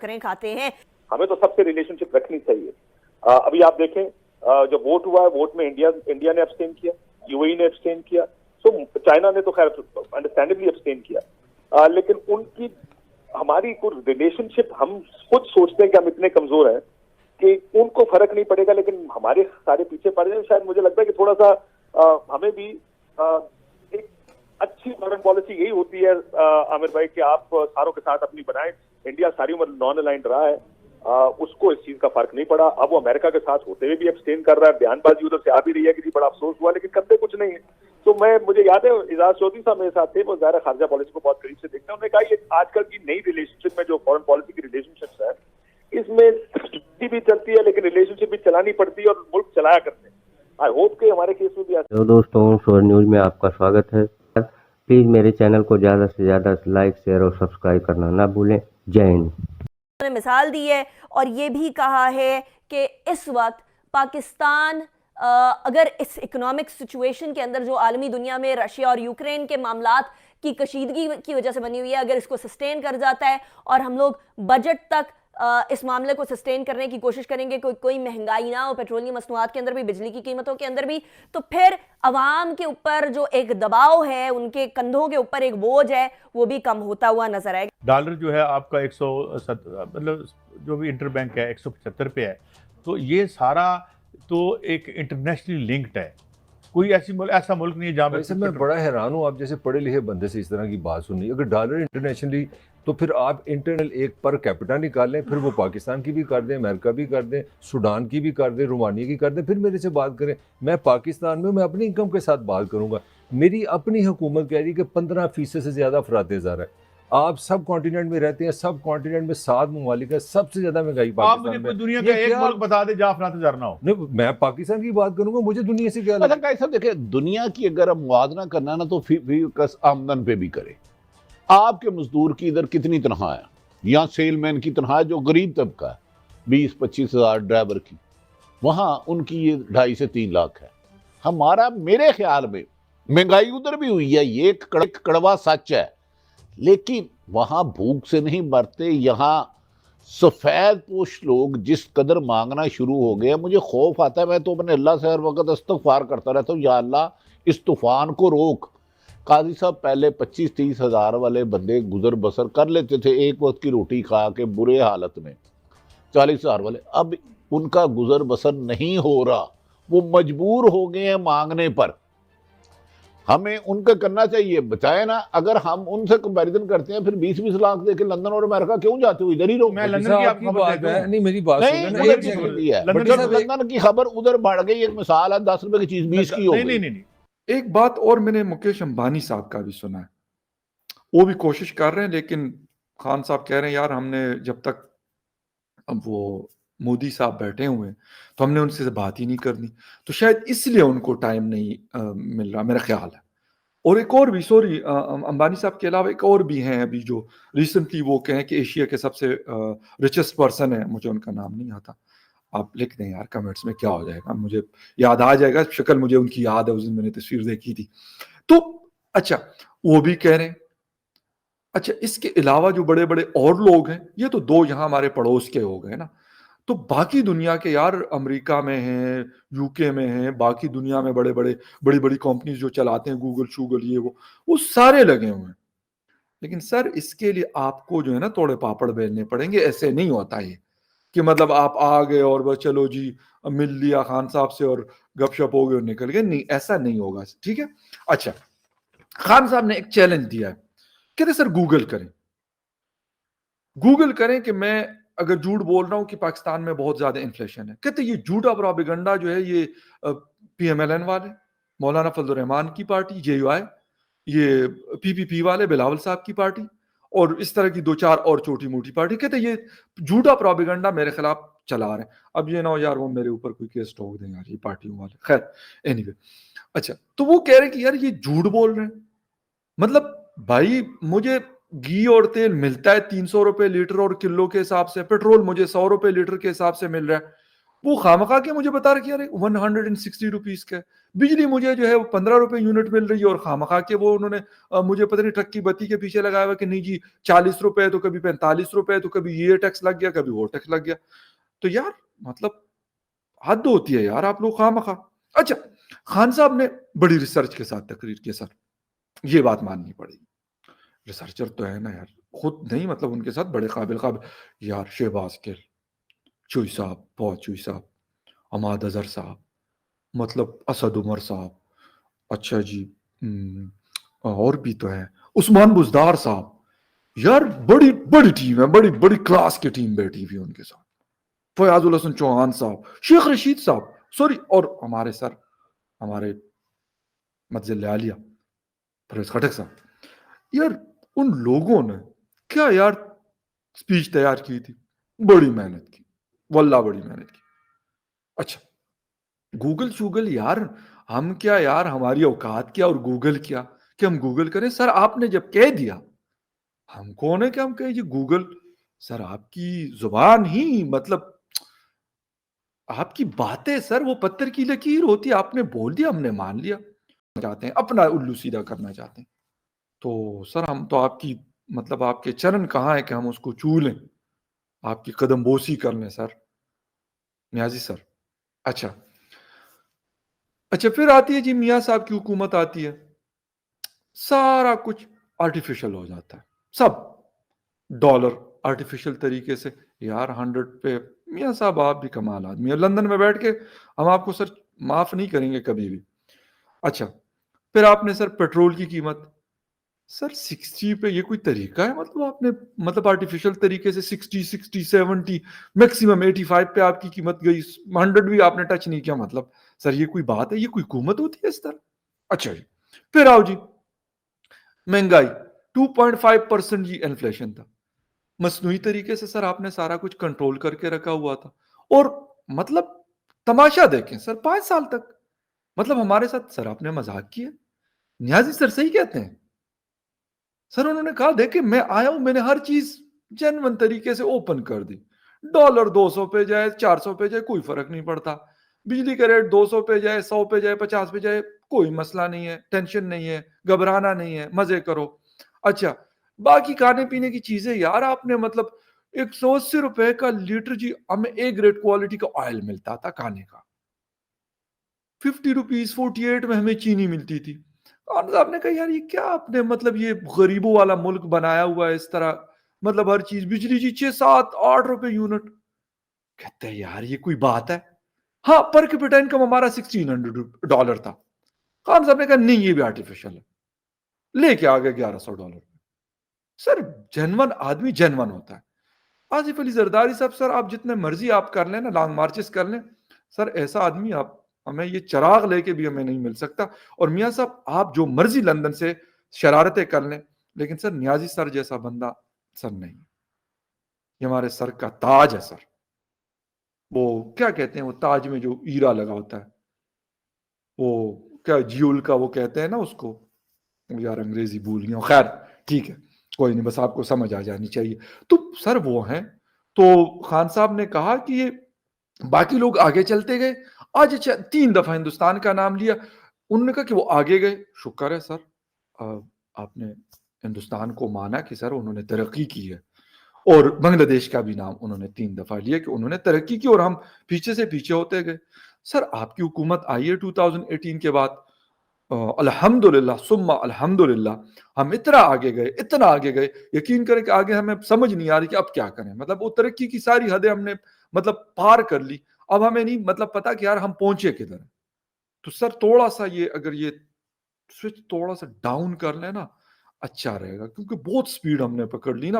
ٹھوکریں کھاتے ہیں. ہمیں تو سب سے ریلیشن شپ رکھنی چاہیے. ابھی آپ دیکھیں جو ووٹ ہوا ہے, ووٹ میں انڈیا نے ابسٹین کیا, یو اے ای نے ابسٹین کیا, سو چائنا نے تو خیر انڈرسٹینڈبلی ابسٹین کیا, لیکن ان کی ہماری کوئی ریلیشن شپ, ہم خود سوچتے ہیں کہ ہم اتنے کمزور ہیں کہ ان کو فرق نہیں پڑے گا, لیکن ہمارے سارے پیچھے پڑ جائیں. شاید مجھے لگتا ہے کہ تھوڑا سا ہمیں بھی ایک اچھی فارن پالیسی یہی ہوتی ہے عامر بھائی کہ آپ ساروں کے ساتھ اپنی بنائیں. انڈیا ساری عمر نان الائنڈ رہا ہے, اس کو اس چیز کا فرق نہیں پڑا. اب وہ امریکہ کے ساتھ ہوتے ہوئے بھی ابسٹین کر رہا ہے, بیان بازی ادھر سے آ بھی رہی ہے کہ بڑا افسوس ہوا, لیکن کرتے کچھ نہیں ہے. تو مجھے یاد ہے اعجاز چودھری صاحب میرے ساتھ تھے, وہ ظاہر خارجہ پالیسی کو بہت قریب سے دیکھتے ہیں. انہوں نے کہا یہ آج کل کی نئی ریلیشن شپ میں جو فارن پالیسی کی ریلیشن شپس ہے, اس میں بھی چلتی ہے لیکن ریلیشن شپ بھی چلانی پڑتی ہے اور ملک چلایا کرتے ہیں. آئی ہوپ کہ ہمارے کیس میں بھی ہیلو دوستوں, شور نیوز میں آپ کا سواگت ہے. پلیز میرے چینل کو زیادہ سے زیادہ لائک, شیئر اور سبسکرائب کرنا نہ بھولیں. جے ہند. نے مثال دی ہے اور یہ بھی کہا ہے کہ اس وقت پاکستان اگر اس اکنامک سچویشن کے اندر جو عالمی دنیا میں رشیا اور یوکرین کے معاملات کی کشیدگی کی وجہ سے بنی ہوئی ہے, اگر اس کو سسٹین کر جاتا ہے اور ہم لوگ بجٹ تک اس معاملے کو سسٹین کرنے کی کوشش کریں گے, کوئی مہنگائی نہ ہو, پیٹرولیم مصنوعات کے اندر بھی, بجلی کی قیمتوں کے اندر بھی, تو پھر عوام کے اوپر جو ایک دباؤ ہے, ان کے کندھوں کے اوپر ایک بوجھ ہے, وہ بھی کم ہوتا ہوا نظر آئے گا. ڈالر جو ہے آپ کا 170 مطلب جو بھی انٹر بینک ہے 175 پہ ہے, تو یہ سارا تو ایک انٹرنیشنلی لنکڈ ہے. کوئی ایسا ملک نہیں ہے جہاں ویسے میں بڑا حیران ہوں آپ جیسے پڑھے لکھے بندے سے اس طرح کی بات سننی. اگر ڈالر انٹرنیشنلی تو پھر آپ انٹرنل ایک پر کیپٹا نکال لیں, پھر وہ پاکستان کی بھی کر دیں, امریکہ بھی کر دیں, سوڈان کی بھی کر دیں, رومانیہ کی کر دیں, پھر میرے سے بات کریں. میں پاکستان میں اپنی انکم کے ساتھ بات کروں گا. میری اپنی حکومت کہہ رہی کہ 15% سے زیادہ افراط زر ہے. آپ سب کانٹیننٹ میں رہتے ہیں, سب کانٹیننٹ میں 7 ممالک ہیں, سب سے زیادہ مہنگائی پاکستان میں. دنیا کا ایک ملک بتا دے جہاں افراط زر نہ ہو. نہیں, میں پاکستان کی بات کروں گا, مجھے دنیا سے کیا لگا. صاحب دیکھیں, دنیا کی اگر اب موازنہ کرنا نا تو کس آمدن پہ بھی کرے. آپ کے مزدور کی ادھر کتنی تنخواہ ہے, یا سیل مین کی تنخواہ جو غریب طبقہ ہے 20-25 ہزار, ڈرائیور کی وہاں ان کی یہ 2.5 سے 3 لاکھ ہے. ہمارا میرے خیال میں مہنگائی ادھر بھی ہوئی ہے, یہ ایک کڑوا سچ ہے, لیکن وہاں بھوک سے نہیں مرتے. یہاں سفید پوش لوگ جس قدر مانگنا شروع ہو گئے, مجھے خوف آتا ہے. میں تو اپنے اللہ سے ہر وقت استغفار کرتا رہتا ہوں, یا اللہ اس طوفان کو روک. قاضی صاحب پہلے 25-30 ہزار والے بندے گزر بسر کر لیتے تھے ایک وقت کی روٹی کھا کے برے حالت میں. 40 ہزار والے اب ان کا گزر بسر نہیں ہو رہا, وہ مجبور ہو گئے ہیں مانگنے پر. ہمیں ان کا کرنا چاہیے, بچائے نا. اگر ہم ان سے کمپیریزن کرتے ہیں پھر 20-20 لاکھ دے کے لندن اور امریکہ کیوں جاتے ہو, ادھر ہی رہو. میں لندن کی آپ کی بات ہے, نہیں میری بات نہیں, لندن کی خبر ادھر بڑھ گئی. ایک مثال ہے, 10 روپے کی چیز 20 کی ہو گئی. نہیں. ایک بات اور میں نے مکیش امبانی صاحب کا بھی سنا ہے, وہ بھی کوشش کر رہے ہیں, لیکن خان صاحب کہہ رہے ہیں یار ہم نے جب تک اب وہ مودی صاحب بیٹھے ہوئے تو ہم نے ان سے بات ہی نہیں کرنی, تو شاید اس لیے ان کو ٹائم نہیں مل رہا, میرا خیال ہے. اور ایک اور بھی, سوری, امبانی صاحب کے علاوہ ایک اور بھی ہیں ابھی جو ریسنٹلی وہ کہیں کہ ایشیا کے سب سے ریچسٹ پرسن ہیں, مجھے ان کا نام نہیں آتا, آپ لکھ دیں یار کمنٹس میں, کیا ہو جائے گا, مجھے یاد آ جائے گا, شکل مجھے ان کی یاد ہے, اس دن میں نے تصویر دیکھی تھی. تو اچھا وہ بھی کہہ رہے ہیں. اچھا اس کے علاوہ جو بڑے بڑے اور لوگ ہیں, یہ تو 2 یہاں ہمارے پڑوس کے ہو گئے نا, تو باقی دنیا کے یار امریکہ میں ہیں, یو کے میں ہیں, باقی دنیا میں بڑی بڑی کمپنیز جو چلاتے ہیں, گوگل شوگل یہ وہ سارے لگے ہوئے ہیں. لیکن سر اس کے لیے آپ کو جو ہے نا تھوڑے پاپڑ بیلنے پڑیں گے. ایسے نہیں ہوتا یہ کہ مطلب آپ آ گئے اور بس چلو جی مل لیا خان صاحب سے اور گپ شپ ہو گئے اور نکل گئے. نہیں, ایسا نہیں ہوگا. ٹھیک ہے. اچھا, خان صاحب نے ایک چیلنج دیا ہے, کہتے سر گوگل کریں کہ میں اگر جھوٹ بول رہا ہوں کہ پاکستان میں بہت زیادہ انفلیشن ہے. کہتے یہ جھوٹا پروپیگنڈا جو ہے یہ پی ایم ایل این والے, مولانا فضل الرحمان کی پارٹی جے یو آئی, یہ پی پی والے بلاول صاحب کی پارٹی, اور اس طرح کی 2-4 اور چھوٹی موٹی پارٹی, کہتے یہ جھوٹا پروپیگنڈا میرے خلاف چلا رہے ہیں. اب یہ نہ ہو یار وہ میرے اوپر کوئی کیس ٹھوک دیں یار یہ پارٹیوں والے. خیر اینی وے, اچھا تو وہ کہہ رہے ہیں کہ یار یہ جھوٹ بول رہے ہیں. مطلب بھائی مجھے گھی اور تیل ملتا ہے 300 روپے لیٹر اور کلو کے حساب سے, پیٹرول مجھے 100 روپے لیٹر کے حساب سے مل رہا ہے. وہ خامخواہ کے مجھے بتا رہے کہ یار 160 روپیز کا ہے، بجلی مجھے جو ہے وہ 15 روپے یونٹ مل رہی ہے، اور خامخواہ کے وہ انہوں نے مجھے پتہ نہیں ٹرک کی بتی کے پیچھے لگایا ہوا کہ نہیں جی 40 روپے تو کبھی 45 روپے تو کبھی یہ ٹیکس لگ گیا کبھی وہ ٹیکس لگ گیا. تو یار مطلب حد ہوتی ہے یار آپ لوگ خامخواہ. اچھا خان صاحب نے بڑی ریسرچ کے ساتھ تقریر کی سر، یہ بات ماننی پڑے گی، ریسرچر تو ہے نا یار، خود نہیں مطلب ان کے ساتھ بڑے قابل یار شہباز گل، چوئی صاحب، فواد چوئی صاحب، عماد اظہر صاحب، مطلب اسد عمر صاحب، اچھا جی اور بھی تو ہیں عثمان بزدار صاحب، یار بڑی بڑی ٹیم ہے، بڑی بڑی کلاس کی ٹیم بیٹھی ہوئی ان کے ساتھ، فیاض الحسن چوہان صاحب، شیخ رشید صاحب، سوری، اور ہمارے سر ہمارے متزل عالیہ پرویز خٹک صاحب. یار ان لوگوں نے کیا یار سپیچ تیار کی تھی، بڑی محنت کی، واللہ بڑی محنت کی. اچھا گوگل شوگل یار ہم کیا یار، ہماری اوقات کیا اور گوگل کیا کہ ہم گوگل کریں؟ سر آپ نے جب کہہ دیا ہم کون ہے کہ ہم کہیں جی گوگل؟ سر آپ کی زبان ہی مطلب آپ کی باتیں سر وہ پتھر کی لکیر ہوتی ہے، آپ نے بول دیا ہم نے مان لیا، چاہتے ہیں اپنا الو سیدھا کرنا چاہتے ہیں. تو سر ہم تو آپ کی مطلب آپ کے چرن کہاں ہے کہ ہم اس کو چو لیں، آپ کی قدم بوسی کر لیں سر نیازی سر. اچھا پھر آتی ہے جی میاں صاحب کی حکومت آتی ہے، سارا کچھ آرٹیفیشل ہو جاتا ہے، سب ڈالر آرٹیفیشل طریقے سے. یار 100 پہ میاں صاحب آپ بھی کمال آدمی ہے، لندن میں بیٹھ کے ہم آپ کو سر معاف نہیں کریں گے کبھی بھی. اچھا پھر آپ نے سر پیٹرول کی قیمت سر 60 پہ، یہ کوئی طریقہ ہے مطلب آپ نے مطلب آرٹیفیشل طریقے سے 60 70 میکسیمم 85 پہ آپ کی قیمت گئی، 100 بھی آپ نے ٹچ نہیں کیا. مطلب سر یہ کوئی بات ہے، یہ کوئی حکومت ہوتی ہے اس طرح؟ اچھا جی پھر آؤ جی مہنگائی 2.5% جی انفلیشن تھا، مصنوعی طریقے سے سر آپ نے سارا کچھ کنٹرول کر کے رکھا ہوا تھا. اور مطلب تماشا دیکھیں سر 5 سال تک مطلب ہمارے ساتھ سر آپ نے مذاق کیا. نیازی سر صحیح کہتے ہیں سر، انہوں نے کہا دیکھیں میں آیا ہوں، میں نے ہر چیز جنون طریقے سے اوپن کر دی، ڈالر 200 پہ جائے 400 پہ جائے کوئی فرق نہیں پڑتا، بجلی کا ریٹ 200 پہ جائے 100 پہ جائے 50 پہ جائے کوئی مسئلہ نہیں ہے، ٹینشن نہیں ہے، گھبرانا نہیں ہے، مزے کرو. اچھا باقی کھانے پینے کی چیزیں یار آپ نے مطلب 180 روپے کا لیٹر جی ہمیں اے گریڈ کوالٹی کا آئل ملتا تھا کھانے کا، 50 روپیز 48 میں ہمیں چینی ملتی تھی. اور صاحب نے کہا یار یہ کیا آپ نے مطلب یہ غریبوں والا ملک بنایا ہوا ہے اس طرح، مطلب ہر چیز بجلی جی 6 7 8 روپے یونٹ. کہتے ہیں یار یہ کوئی بات ہے؟ ہاں پر کیپیٹا انکم ہمارا $1600 تھا. خان صاحب نے کہا نہیں یہ بھی آرٹیفیشل ہے، لے کے آگے $1100. سر جنون آدمی جنون ہوتا ہے. آصف علی زرداری صاحب سر آپ جتنے مرضی آپ کر لیں نا لانگ مارچز کر لیں سر، ایسا آدمی آپ ہمیں یہ چراغ لے کے بھی ہمیں نہیں مل سکتا. اور میاں صاحب آپ جو مرضی لندن سے شرارتیں کر لیں لیکن سر نیازی سر جیسا بندہ سر نہیں. یہ ہمارے سر کا تاج ہے سر، وہ کیا کہتے ہیں وہ تاج میں جو ہیرا لگا ہوتا ہے وہ کیا جیول کا وہ کہتے ہیں نا اس کو، یار انگریزی بھول گیا، خیر ٹھیک ہے کوئی نہیں، بس آپ کو سمجھ آ جانی چاہیے. تو سر وہ ہیں. تو خان صاحب نے کہا کہ یہ باقی لوگ آگے چلتے گئے. آج 3 دفعہ ہندوستان کا نام لیا، انہوں نے کہا کہ وہ آگے گئے، شکر ہے سر آپ نے ہندوستان کو مانا کہ سر انہوں نے ترقی کی ہے. اور بنگلہ دیش کا بھی نام انہوں نے 3 دفعہ لیا کہ انہوں نے ترقی کی اور ہم پیچھے سے پیچھے ہوتے گئے. سر آپ کی حکومت آئی ہے 2018 کے بعد، الحمدللہ ثم الحمدللہ ہم اتنا آگے گئے یقین کریں کہ آگے ہمیں سمجھ نہیں آ رہی کہ اب کیا کریں. مطلب وہ ترقی کی ساری حدیں ہم نے مطلب پار کر لی، اب ہمیں نہیں مطلب پتا کہ یار ہم پہنچے کدھر. تو سر تھوڑا سا یہ اگر یہ سوئچ تھوڑا سا ڈاؤن کر لیں نا اچھا رہے گا، کیونکہ بہت سپیڈ ہم نے پکڑ لی نا.